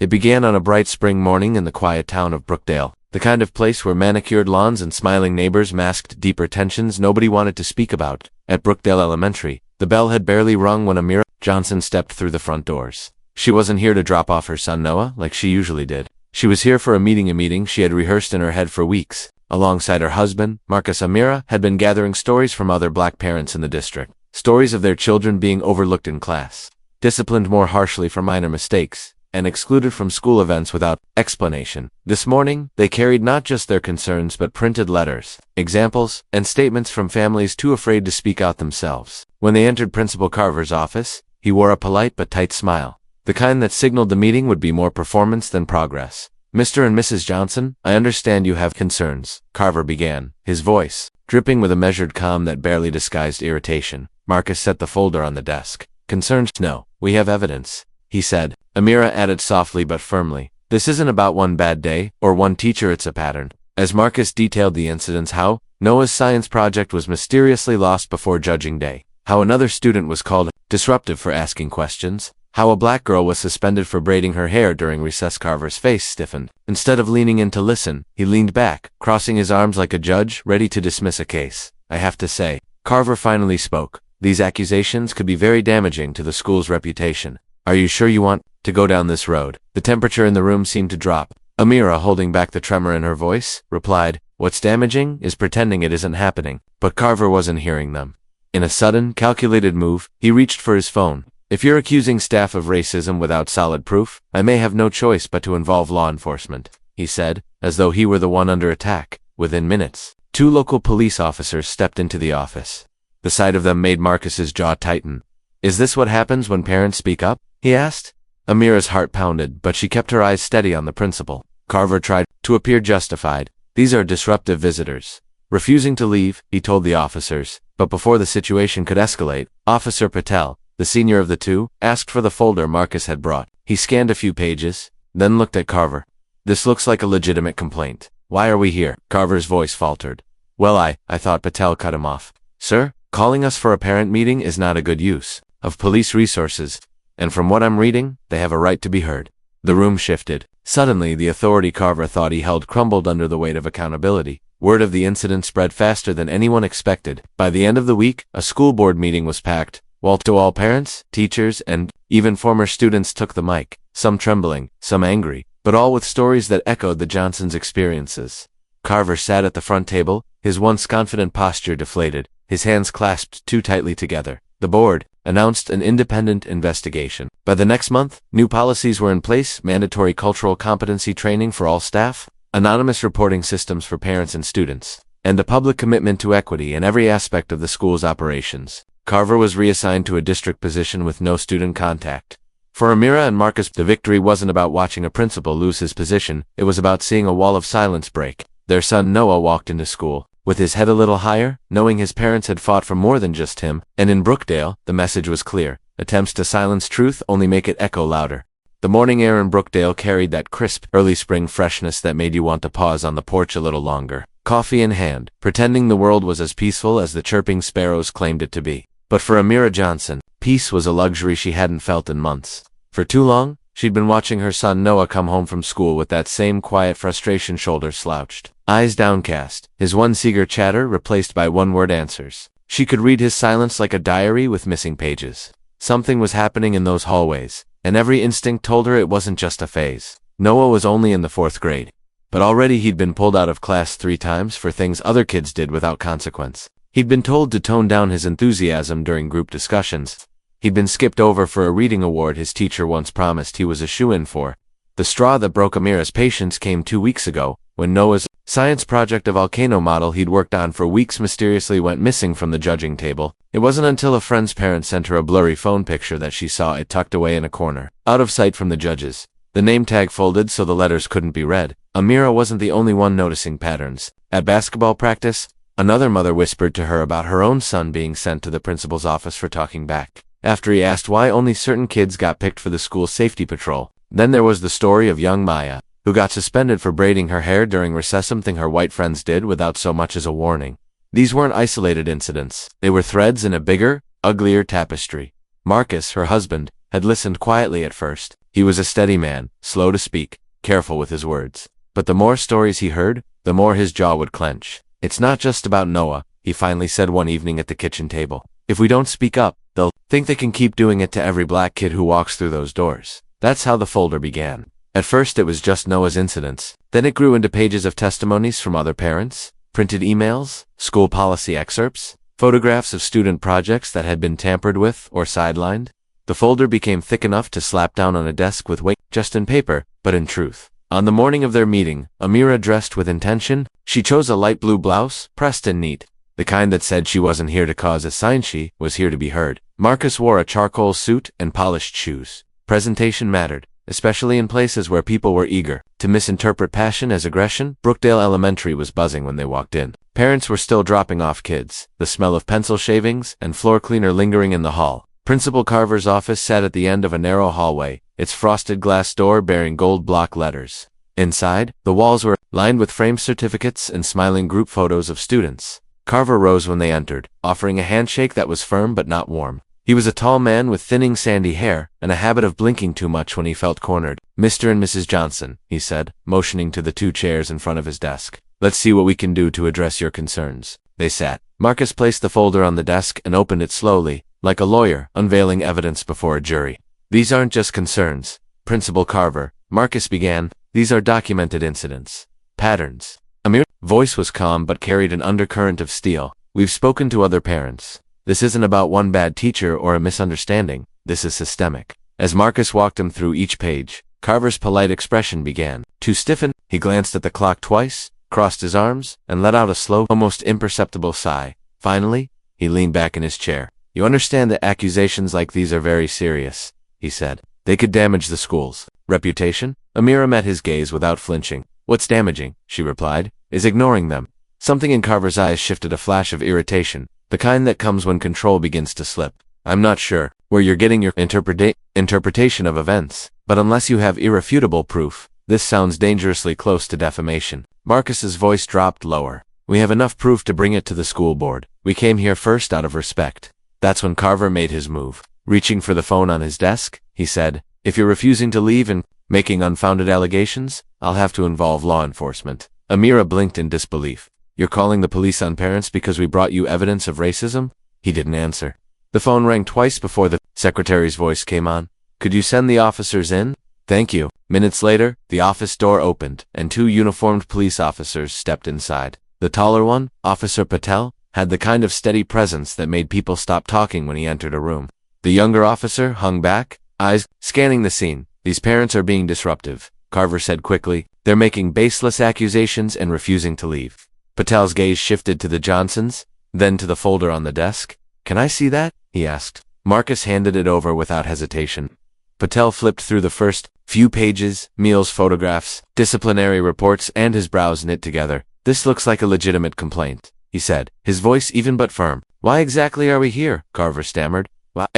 It began on a bright spring morning in the quiet town of Brookdale, the kind of place where manicured lawns and smiling neighbors masked deeper tensions nobody wanted to speak about. At Brookdale Elementary, the bell had barely rung when Amira Johnson stepped through the front doors. She wasn't here to drop off her son Noah like she usually did. She was here for a meeting she had rehearsed in her head for weeks. Alongside her husband, Marcus, Amira had been gathering stories from other black parents in the district. Stories of their children being overlooked in class, disciplined more harshly for minor mistakes, and excluded from school events without explanation. This morning, they carried not just their concerns but printed letters, examples, and statements from families too afraid to speak out themselves. When they entered Principal Carver's office, he wore a polite but tight smile, the kind that signaled the meeting would be more performance than progress. "Mr. and Mrs. Johnson, I understand you have concerns," Carver began, his voice dripping with a measured calm that barely disguised irritation. Marcus set the folder on the desk. "Concerns? No, we have evidence," he said. Amira added softly but firmly, "This isn't about one bad day, or one teacher, it's a pattern." As Marcus detailed the incidents, how Noah's science project was mysteriously lost before judging day, how another student was called disruptive for asking questions, how a black girl was suspended for braiding her hair during recess. Carver's face stiffened. Instead of leaning in to listen, he leaned back, crossing his arms like a judge ready to dismiss a case. "I have to say," Carver finally spoke, "these accusations could be very damaging to the school's reputation. Are you sure you want to go down this road?" The temperature in the room seemed to drop. Amira, holding back the tremor in her voice, replied, "What's damaging is pretending it isn't happening." But Carver wasn't hearing them. In a sudden, calculated move, he reached for his phone. "If you're accusing staff of racism without solid proof, I may have no choice but to involve law enforcement," he said, as though he were the one under attack. Within minutes, 2 local police officers stepped into the office. The sight of them made Marcus's jaw tighten. "Is this what happens when parents speak up?" he asked. Amira's heart pounded, but she kept her eyes steady on the principal. Carver tried to appear justified. "These are disruptive visitors." Refusing to leave, he told the officers, but before the situation could escalate, Officer Patel, the senior of the two, asked for the folder Marcus had brought. He scanned a few pages, then looked at Carver. "This looks like a legitimate complaint. Why are we here?" Carver's voice faltered. "Well, I thought," Patel cut him off. "Sir, calling us for a parent meeting is not a good use of police resources, and from what I'm reading, they have a right to be heard." The room shifted. Suddenly, the authority Carver thought he held crumbled under the weight of accountability. Word of the incident spread faster than anyone expected. By the end of the week, a school board meeting was packed. All parents, teachers, and even former students took the mic, some trembling, some angry, but all with stories that echoed the Johnsons' experiences. Carver sat at the front table, his once confident posture deflated, his hands clasped too tightly together. The board announced an independent investigation. By the next month, new policies were in place: mandatory cultural competency training for all staff, anonymous reporting systems for parents and students, and a public commitment to equity in every aspect of the school's operations. Carver was reassigned to a district position with no student contact. For Amira and Marcus, the victory wasn't about watching a principal lose his position, it was about seeing a wall of silence break. Their son Noah walked into school, with his head a little higher, knowing his parents had fought for more than just him, and in Brookdale, the message was clear: attempts to silence truth only make it echo louder. The morning air in Brookdale carried that crisp, early spring freshness that made you want to pause on the porch a little longer, coffee in hand, pretending the world was as peaceful as the chirping sparrows claimed it to be. But for Amira Johnson, peace was a luxury she hadn't felt in months. For too long, she'd been watching her son Noah come home from school with that same quiet frustration, shoulders slouched, eyes downcast, his one-seeger chatter replaced by one-word answers. She could read his silence like a diary with missing pages. Something was happening in those hallways, and every instinct told her it wasn't just a phase. Noah was only in the 4th grade, but already he'd been pulled out of class 3 times for things other kids did without consequence. He'd been told to tone down his enthusiasm during group discussions. He'd been skipped over for a reading award his teacher once promised he was a shoo-in for. The straw that broke Amira's patience came 2 weeks ago, when Noah's science project, a volcano model he'd worked on for weeks, mysteriously went missing from the judging table. It wasn't until a friend's parent sent her a blurry phone picture that she saw it tucked away in a corner, out of sight from the judges. The name tag folded so the letters couldn't be read. Amira wasn't the only one noticing patterns. At basketball practice, another mother whispered to her about her own son being sent to the principal's office for talking back, after he asked why only certain kids got picked for the school safety patrol. Then there was the story of young Maya, who got suspended for braiding her hair during recess, something her white friends did without so much as a warning. These weren't isolated incidents. They were threads in a bigger, uglier tapestry. Marcus, her husband, had listened quietly at first. He was a steady man, slow to speak, careful with his words. But the more stories he heard, the more his jaw would clench. "It's not just about Noah," he finally said one evening at the kitchen table. "If we don't speak up, they'll think they can keep doing it to every black kid who walks through those doors." That's how the folder began. At first it was just Noah's incidents. Then it grew into pages of testimonies from other parents, printed emails, school policy excerpts, photographs of student projects that had been tampered with or sidelined. The folder became thick enough to slap down on a desk with weight, just in paper, but in truth. On the morning of their meeting, Amira dressed with intention. She chose a light blue blouse, pressed and neat, the kind that said she wasn't here to cause a sign, she was here to be heard. Marcus wore a charcoal suit and polished shoes. Presentation mattered, especially in places where people were eager to misinterpret passion as aggression. Brookdale Elementary was buzzing when they walked in. Parents were still dropping off kids, the smell of pencil shavings and floor cleaner lingering in the hall. Principal Carver's office sat at the end of a narrow hallway, its frosted glass door bearing gold block letters. Inside, the walls were lined with framed certificates and smiling group photos of students. Carver rose when they entered, offering a handshake that was firm but not warm. He was a tall man with thinning sandy hair and a habit of blinking too much when he felt cornered. "Mr. and Mrs. Johnson," he said, motioning to the two chairs in front of his desk. "Let's see what we can do to address your concerns." They sat. Marcus placed the folder on the desk and opened it slowly, like a lawyer unveiling evidence before a jury. "These aren't just concerns, Principal Carver," Marcus began. "These are documented incidents. Patterns." Amir's voice was calm but carried an undercurrent of steel. "We've spoken to other parents. This isn't about one bad teacher or a misunderstanding. This is systemic." As Marcus walked him through each page, Carver's polite expression began to stiffen. He glanced at the clock twice, crossed his arms, and let out a slow, almost imperceptible sigh. Finally, he leaned back in his chair. "You understand that accusations like these are very serious," he said. "They could damage the school's reputation?" Amira met his gaze without flinching. "What's damaging," she replied, "is ignoring them." Something in Carver's eyes shifted, a flash of irritation, the kind that comes when control begins to slip. "I'm not sure where you're getting your interpretation of events, but unless you have irrefutable proof, this sounds dangerously close to defamation." Marcus's voice dropped lower. "We have enough proof to bring it to the school board. We came here first out of respect." That's when Carver made his move. Reaching for the phone on his desk, he said, "If you're refusing to leave and making unfounded allegations, I'll have to involve law enforcement." Amira blinked in disbelief. "You're calling the police on parents because we brought you evidence of racism?" He didn't answer. The phone rang twice before the secretary's voice came on. "Could you send the officers in?" "Thank you." Minutes later, the office door opened, and two uniformed police officers stepped inside. The taller one, Officer Patel, had the kind of steady presence that made people stop talking when he entered a room. The younger officer hung back, eyes scanning the scene. "These parents are being disruptive," Carver said quickly. "They're making baseless accusations and refusing to leave." Patel's gaze shifted to the Johnsons, then to the folder on the desk. "Can I see that?" he asked. Marcus handed it over without hesitation. Patel flipped through the first few pages, meals photographs, disciplinary reports, and his brows knit together. "This looks like a legitimate complaint," he said, his voice even but firm. "Why exactly are we here?" Carver stammered.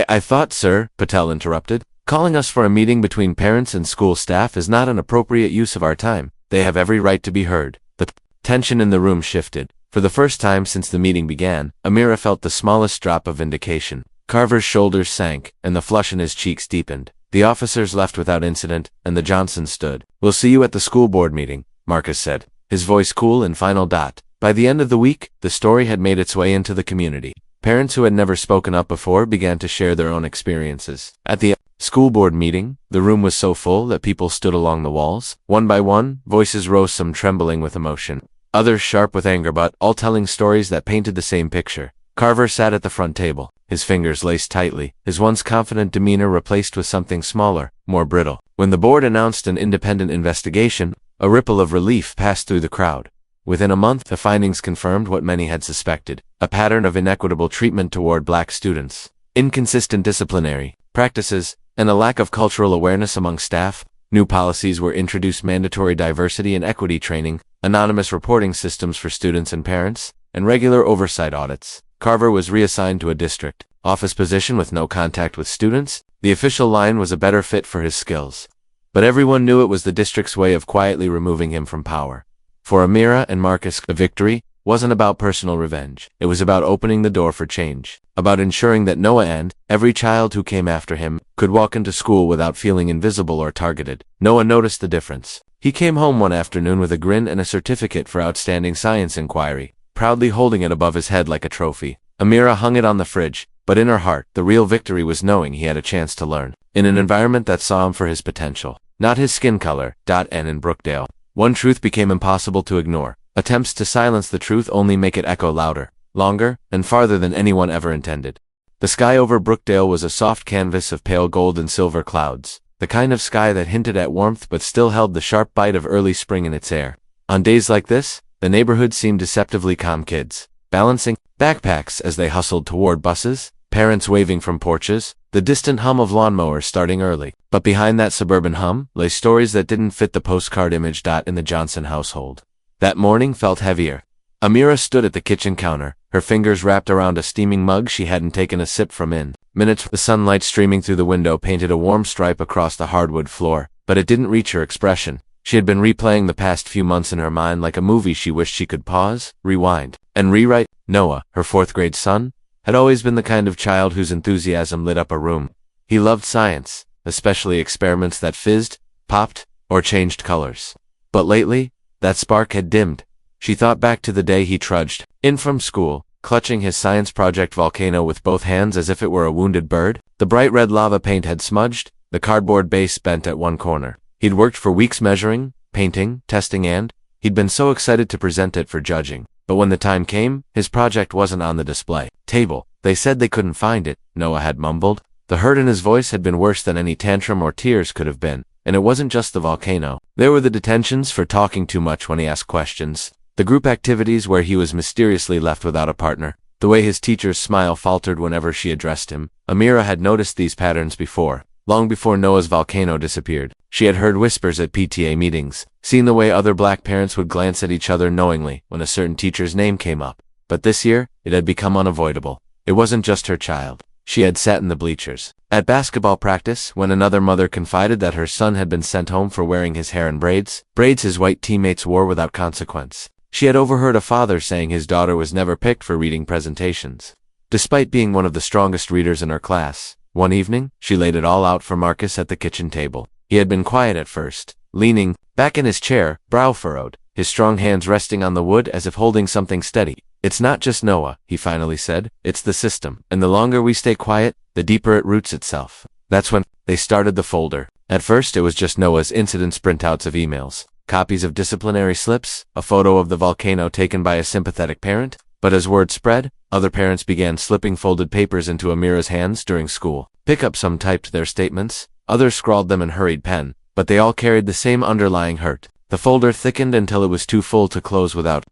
I thought, sir," Patel interrupted, "calling us for a meeting between parents and school staff is not an appropriate use of our time. They have every right to be heard." The tension in the room shifted. For the first time since the meeting began, Amira felt the smallest drop of vindication. Carver's shoulders sank, and the flush in his cheeks deepened. The officers left without incident, and the Johnsons stood. "We'll see you at the school board meeting," Marcus said, his voice cool and final. By the end of the week, the story had made its way into the community. Parents who had never spoken up before began to share their own experiences. At the school board meeting, the room was so full that people stood along the walls. One by one, voices rose, some trembling with emotion, others sharp with anger, but all telling stories that painted the same picture. Carver sat at the front table, his fingers laced tightly, his once confident demeanor replaced with something smaller, more brittle. When the board announced an independent investigation, a ripple of relief passed through the crowd. Within a month, the findings confirmed what many had suspected: a pattern of inequitable treatment toward black students, inconsistent disciplinary practices, and a lack of cultural awareness among staff. New policies were introduced: mandatory diversity and equity training, anonymous reporting systems for students and parents, and regular oversight audits. Carver was reassigned to a district office position with no contact with students. The official line was a better fit for his skills, but everyone knew it was the district's way of quietly removing him from power. For Amira and Marcus, a victory, wasn't about personal revenge. It was about opening the door for change, about ensuring that Noah and every child who came after him could walk into school without feeling invisible or targeted. Noah noticed the difference. He came home one afternoon with a grin and a certificate for outstanding science inquiry, proudly holding it above his head like a trophy. Amira hung it on the fridge, but in her heart, the real victory was knowing he had a chance to learn, in an environment that saw him for his potential, not his skin color. And in Brookdale, one truth became impossible to ignore. Attempts to silence the truth only make it echo louder, longer, and farther than anyone ever intended. The sky over Brookdale was a soft canvas of pale gold and silver clouds, the kind of sky that hinted at warmth but still held the sharp bite of early spring in its air. On days like this, the neighborhood seemed deceptively calm. Kids balancing backpacks as they hustled toward buses, parents waving from porches, the distant hum of lawnmowers starting early. But behind that suburban hum lay stories that didn't fit the postcard image. In the Johnson household, that morning felt heavier. Amira stood at the kitchen counter, her fingers wrapped around a steaming mug she hadn't taken a sip from in minutes. The sunlight streaming through the window painted a warm stripe across the hardwood floor, but it didn't reach her expression. She had been replaying the past few months in her mind like a movie she wished she could pause, rewind, and rewrite. Noah, her fourth-grade son, had always been the kind of child whose enthusiasm lit up a room. He loved science, especially experiments that fizzed, popped, or changed colors. But lately, that spark had dimmed. She thought back to the day he trudged in from school, clutching his science project volcano with both hands as if it were a wounded bird. The bright red lava paint had smudged, the cardboard base bent at one corner. He'd worked for weeks measuring, painting, testing, and he'd been so excited to present it for judging. But when the time came, his project wasn't on the display table. They said they couldn't find it, Noah had mumbled. The hurt in his voice had been worse than any tantrum or tears could have been. And it wasn't just the volcano. There were the detentions for talking too much when he asked questions, the group activities where he was mysteriously left without a partner, the way his teacher's smile faltered whenever she addressed him. Amira had noticed these patterns before. Long before Noah's volcano disappeared, she had heard whispers at PTA meetings, seen the way other black parents would glance at each other knowingly when a certain teacher's name came up. But this year, it had become unavoidable. It wasn't just her child. She had sat in the bleachers at basketball practice when another mother confided that her son had been sent home for wearing his hair in braids his white teammates wore without consequence. She had overheard a father saying his daughter was never picked for reading presentations, despite being one of the strongest readers in her class. One evening, she laid it all out for Marcus at the kitchen table. He had been quiet at first, leaning back in his chair, brow furrowed, his strong hands resting on the wood as if holding something steady. "It's not just Noah," he finally said. "It's the system. And the longer we stay quiet, the deeper it roots itself." That's when they started the folder. At first, it was just Noah's incidents printouts of emails, copies of disciplinary slips, a photo of the volcano taken by a sympathetic parent. But as word spread, other parents began slipping folded papers into Amira's hands during school. Some typed their statements, others scrawled them in hurried pen, but they all carried the same underlying hurt. The folder thickened until it was too full to close without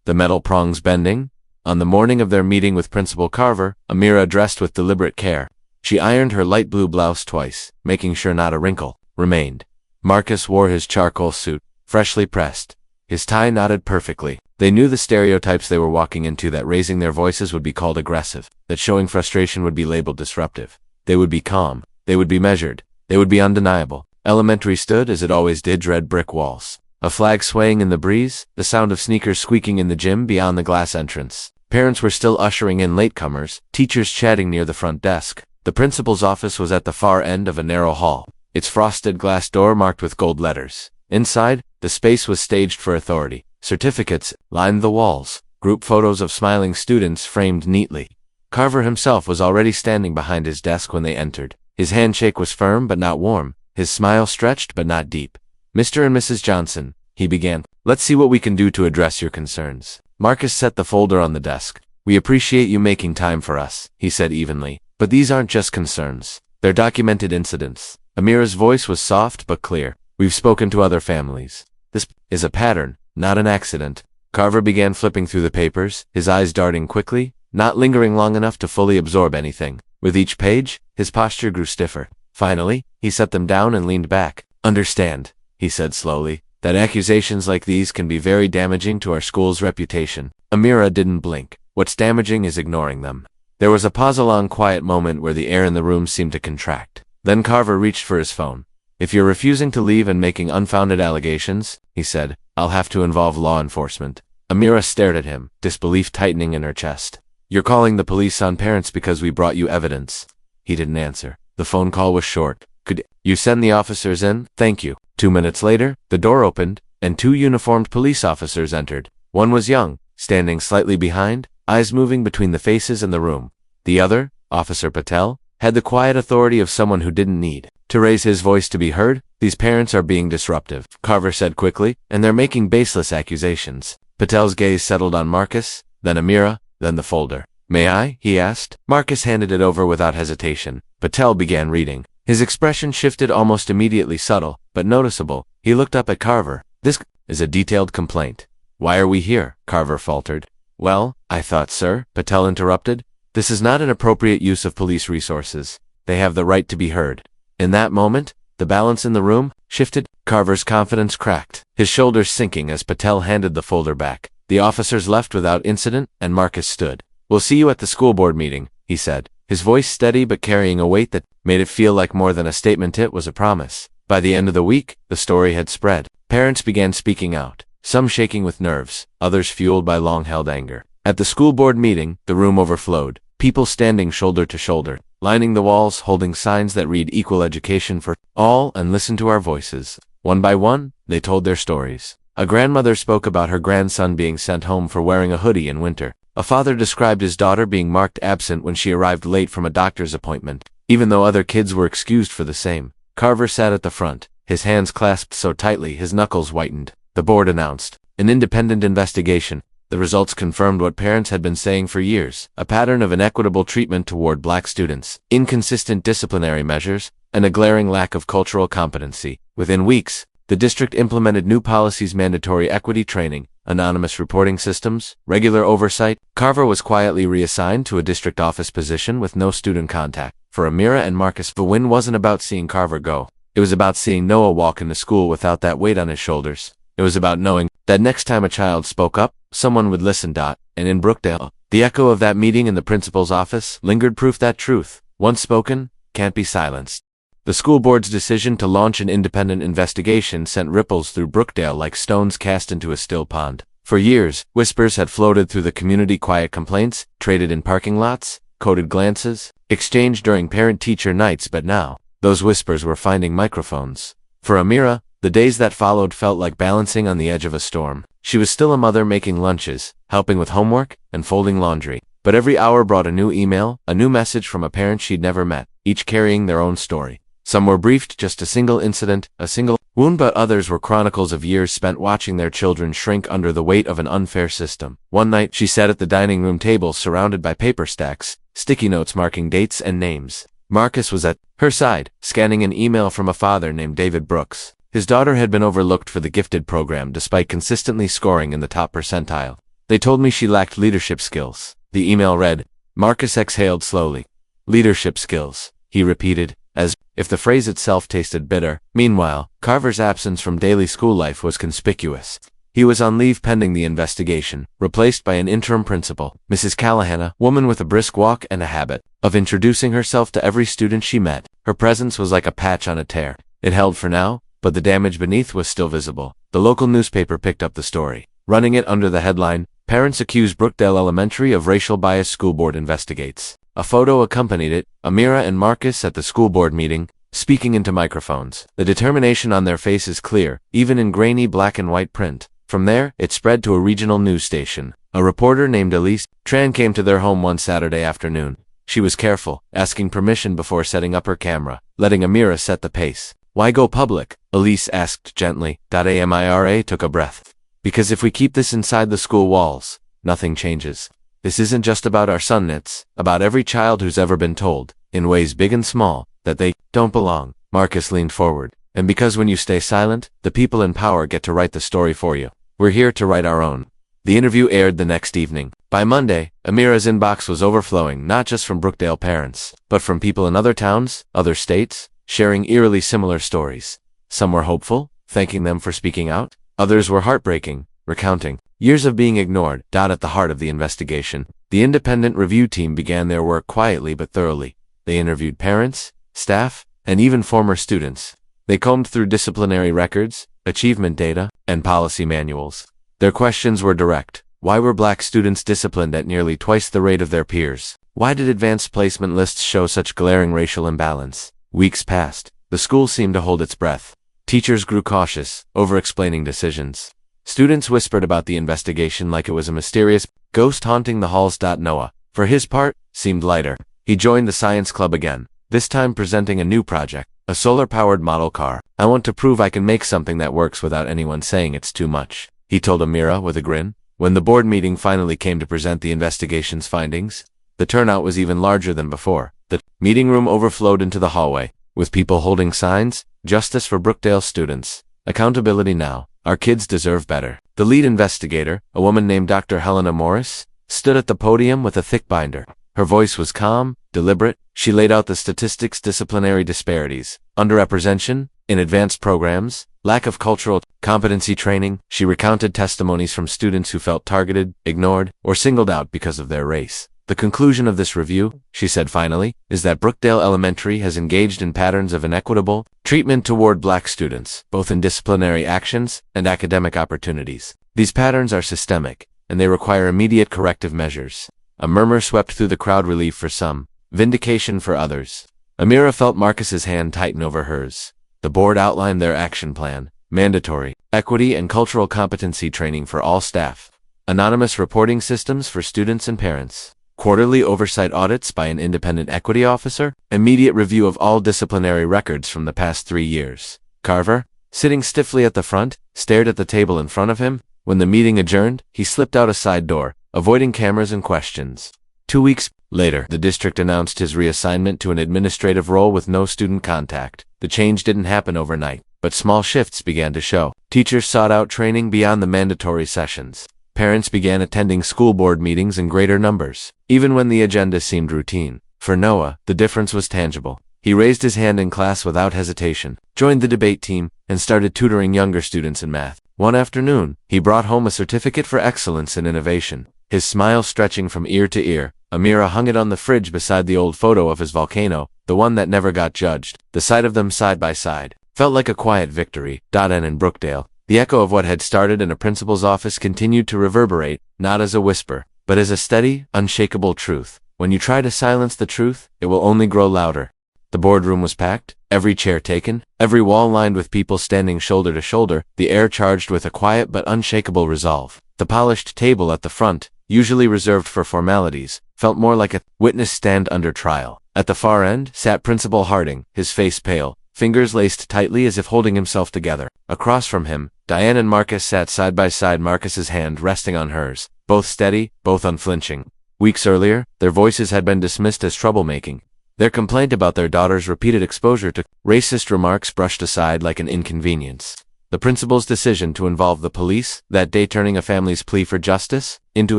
the metal prongs bending. On the morning of their meeting with Principal Carver, Amira dressed with deliberate care. She ironed her light blue blouse twice, making sure not a wrinkle remained. Marcus wore his charcoal suit, freshly pressed. His tie knotted perfectly. They knew the stereotypes they were walking into, that raising their voices would be called aggressive, that showing frustration would be labeled disruptive. They would be calm. They would be measured. They would be undeniable. Elementary stood as it always did, red brick walls. A flag swaying in the breeze, the sound of sneakers squeaking in the gym beyond the glass entrance. Parents were still ushering in latecomers, teachers chatting near the front desk. The principal's office was at the far end of a narrow hall, its frosted glass door marked with gold letters. Inside, the space was staged for authority. Certificates lined the walls, group photos of smiling students framed neatly. Carver himself was already standing behind his desk when they entered. His handshake was firm but not warm, his smile stretched but not deep. "Mr. and Mrs. Johnson," he began, "let's see what we can do to address your concerns." Marcus set the folder on the desk. "We appreciate you making time for us," he said evenly. "But these aren't just concerns. They're documented incidents." Amira's voice was soft but clear. "We've spoken to other families. This is a pattern, not an accident." Carver began flipping through the papers, his eyes darting quickly, not lingering long enough to fully absorb anything. With each page, his posture grew stiffer. Finally, he set them down and leaned back. "Understand," he said slowly, "that accusations like these can be very damaging to our school's reputation." Amira didn't blink. "What's damaging is ignoring them." There was a pause, a long quiet moment where the air in the room seemed to contract. Then Carver reached for his phone. "If you're refusing to leave and making unfounded allegations," he said, "I'll have to involve law enforcement." Amira stared at him, disbelief tightening in her chest. You're calling the police on parents because we brought you evidence. He didn't answer. The phone call was short. Could you send the officers in? Thank you. 2 minutes later, the door opened, and 2 uniformed police officers entered. One was young, standing slightly behind, eyes moving between the faces in the room. The other, Officer Patel, had the quiet authority of someone who didn't need to raise his voice to be heard. These parents are being disruptive, Carver said quickly, and they're making baseless accusations. Patel's gaze settled on Marcus, then Amira, then the folder. May I? He asked. Marcus handed it over without hesitation. Patel began reading. His expression shifted almost immediately, subtle, but noticeable. He looked up at Carver. This is a detailed complaint. Why are we here? Carver faltered. Well, I thought, sir, Patel interrupted. This is not an appropriate use of police resources. They have the right to be heard. In that moment, the balance in the room shifted. Carver's confidence cracked, his shoulders sinking as Patel handed the folder back. The officers left without incident, and Marcus stood. We'll see you at the school board meeting, he said, his voice steady but carrying a weight that made it feel like more than a statement. It was a promise. By the end of the week, the story had spread. Parents began speaking out, some shaking with nerves, others fueled by long-held anger. At the school board meeting, the room overflowed, people standing shoulder to shoulder, lining the walls, holding signs that read equal education for all and listen to our voices. One by one, they told their stories. A grandmother spoke about her grandson being sent home for wearing a hoodie in winter. A father described his daughter being marked absent when she arrived late from a doctor's appointment, even though other kids were excused for the same. Carver sat at the front, his hands clasped so tightly his knuckles whitened. The board announced an independent investigation. The results confirmed what parents had been saying for years, a pattern of inequitable treatment toward black students, inconsistent disciplinary measures, and a glaring lack of cultural competency. Within weeks, the district implemented new policies, mandatory equity training, anonymous reporting systems, regular oversight. Carver was quietly reassigned to a district office position with no student contact. For Amira and Marcus, the win wasn't about seeing Carver go. It was about seeing Noah walk into school without that weight on his shoulders. It was about knowing that next time a child spoke up, someone would listen. And in Brookdale, the echo of that meeting in the principal's office lingered, proof that truth, once spoken, can't be silenced. The school board's decision to launch an independent investigation sent ripples through Brookdale like stones cast into a still pond. For years, whispers had floated through the community, quiet complaints, traded in parking lots, coded glances, exchanged during parent-teacher nights, but now, those whispers were finding microphones. For Amira, the days that followed felt like balancing on the edge of a storm. She was still a mother, making lunches, helping with homework, and folding laundry. But every hour brought a new email, a new message from a parent she'd never met, each carrying their own story. Some were briefed, just a single incident, a single wound, but others were chronicles of years spent watching their children shrink under the weight of an unfair system. One night, she sat at the dining room table surrounded by paper stacks, sticky notes marking dates and names. Marcus was at her side, scanning an email from a father named David Brooks. His daughter had been overlooked for the gifted program despite consistently scoring in the top percentile. They told me she lacked leadership skills. The email read. Marcus exhaled slowly. Leadership skills, he repeated, as if the phrase itself tasted bitter. Meanwhile, Carver's absence from daily school life was conspicuous. He was on leave pending the investigation, replaced by an interim principal, Mrs. Callahan, a woman with a brisk walk and a habit of introducing herself to every student she met. Her presence was like a patch on a tear. It held for now, but the damage beneath was still visible. The local newspaper picked up the story, running it under the headline, Parents Accuse Brookdale Elementary of Racial Bias, School Board Investigates. A photo accompanied it, Amira and Marcus at the school board meeting, speaking into microphones. The determination on their faces clear, even in grainy black and white print. From there, it spread to a regional news station. A reporter named Elise Tran came to their home one Saturday afternoon. She was careful, asking permission before setting up her camera, letting Amira set the pace. Why go public? Elise asked gently. Amira took a breath. Because if we keep this inside the school walls, nothing changes. This isn't just about our son, it's about every child who's ever been told, in ways big and small, that they don't belong. Marcus leaned forward. And because when you stay silent, the people in power get to write the story for you. We're here to write our own. The interview aired the next evening. By Monday, Amira's inbox was overflowing, not just from Brookdale parents, but from people in other towns, other states, sharing eerily similar stories. Some were hopeful, thanking them for speaking out. Others were heartbreaking, recounting years of being ignored. At the heart of the investigation, the independent review team began their work quietly but thoroughly. They interviewed parents, staff, and even former students. They combed through disciplinary records, achievement data, and policy manuals. Their questions were direct. Why were black students disciplined at nearly twice the rate of their peers? Why did advanced placement lists show such glaring racial imbalance? Weeks passed. The school seemed to hold its breath. Teachers grew cautious, over-explaining decisions. Students whispered about the investigation like it was a mysterious ghost haunting the halls. Noah, for his part, seemed lighter. He joined the science club again, this time presenting a new project, a solar-powered model car. I want to prove I can make something that works without anyone saying it's too much, he told Amira with a grin. When the board meeting finally came to present the investigation's findings, the turnout was even larger than before. The meeting room overflowed into the hallway, with people holding signs, "Justice for Brookdale students. Accountability now. Our kids deserve better." The lead investigator, a woman named Dr. Helena Morris, stood at the podium with a thick binder. Her voice was calm, deliberate. She laid out the statistics: disciplinary disparities, underrepresentation in advanced programs, lack of cultural competency training. She recounted testimonies from students who felt targeted, ignored, or singled out because of their race. The conclusion of this review, she said finally, is that Brookdale Elementary has engaged in patterns of inequitable treatment toward black students, both in disciplinary actions and academic opportunities. These patterns are systemic, and they require immediate corrective measures. A murmur swept through the crowd: relief for some, vindication for others. Amira felt Marcus's hand tighten over hers. The board outlined their action plan: mandatory equity and cultural competency training for all staff, anonymous reporting systems for students and parents, quarterly oversight audits by an independent equity officer, immediate review of all disciplinary records from the past 3 years. Carver, sitting stiffly at the front, stared at the table in front of him. When the meeting adjourned, he slipped out a side door, avoiding cameras and questions. 2 weeks later, the district announced his reassignment to an administrative role with no student contact. The change didn't happen overnight, but small shifts began to show. Teachers sought out training beyond the mandatory sessions. Parents began attending school board meetings in greater numbers, even when the agenda seemed routine. For Noah, the difference was tangible. He raised his hand in class without hesitation, joined the debate team, and started tutoring younger students in math. One afternoon, he brought home a certificate for excellence in innovation. His smile stretching from ear to ear, Amira hung it on the fridge beside the old photo of his volcano, the one that never got judged. The sight of them side by side felt like a quiet victory. And in Brookdale, the echo of what had started in a principal's office continued to reverberate, not as a whisper, but as a steady, unshakable truth. When you try to silence the truth, it will only grow louder. The boardroom was packed, every chair taken, every wall lined with people standing shoulder to shoulder, the air charged with a quiet but unshakable resolve. The polished table at the front, usually reserved for formalities, felt more like a witness stand under trial. At the far end sat Principal Harding, his face pale, fingers laced tightly as if holding himself together. Across from him, Diane and Marcus sat side by side, Marcus's hand resting on hers, both steady, both unflinching. Weeks earlier, their voices had been dismissed as troublemaking. Their complaint about their daughter's repeated exposure to racist remarks brushed aside like an inconvenience. The principal's decision to involve the police, that day turning a family's plea for justice into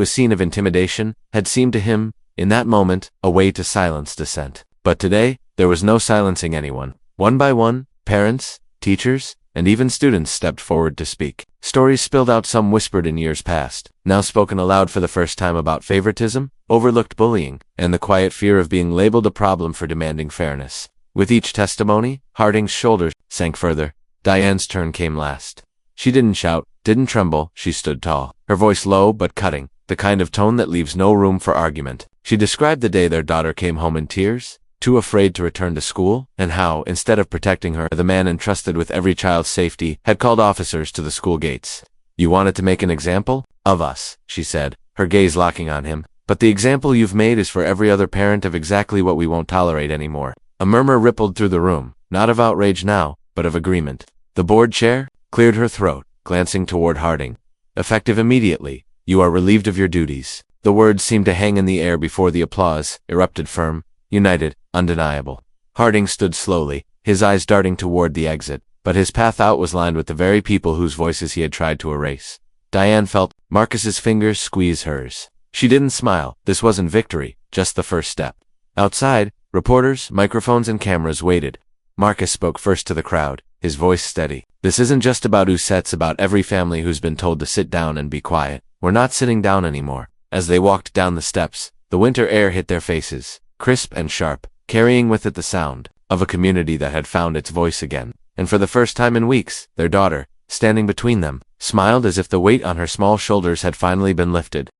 a scene of intimidation, had seemed to him, in that moment, a way to silence dissent. But today, there was no silencing anyone. One by one, parents, teachers, and even students stepped forward to speak. Stories spilled out, some whispered in years past, now spoken aloud for the first time, about favoritism, overlooked bullying, and the quiet fear of being labeled a problem for demanding fairness. With each testimony, Harding's shoulders sank further. Diane's turn came last. She didn't shout, didn't tremble, she stood tall, her voice low but cutting, the kind of tone that leaves no room for argument. She described the day their daughter came home in tears, too afraid to return to school, and how, instead of protecting her, the man entrusted with every child's safety had called officers to the school gates. "You wanted to make an example of us," she said, her gaze locking on him, "but the example you've made is for every other parent of exactly what we won't tolerate anymore." A murmur rippled through the room, not of outrage now, but of agreement. The board chair cleared her throat, glancing toward Harding. "Effective immediately. You are relieved of your duties." The words seemed to hang in the air before the applause erupted, firm, united, undeniable. Harding stood slowly, his eyes darting toward the exit, but his path out was lined with the very people whose voices he had tried to erase. Diane felt Marcus's fingers squeeze hers. She didn't smile. This wasn't victory, just the first step. Outside, reporters, microphones, and cameras waited. Marcus spoke first to the crowd, his voice steady. "This isn't just about us, it's about every family who's been told to sit down and be quiet. We're not sitting down anymore." As they walked down the steps, the winter air hit their faces, crisp and sharp, carrying with it the sound of a community that had found its voice again. And for the first time in weeks, their daughter, standing between them, smiled as if the weight on her small shoulders had finally been lifted.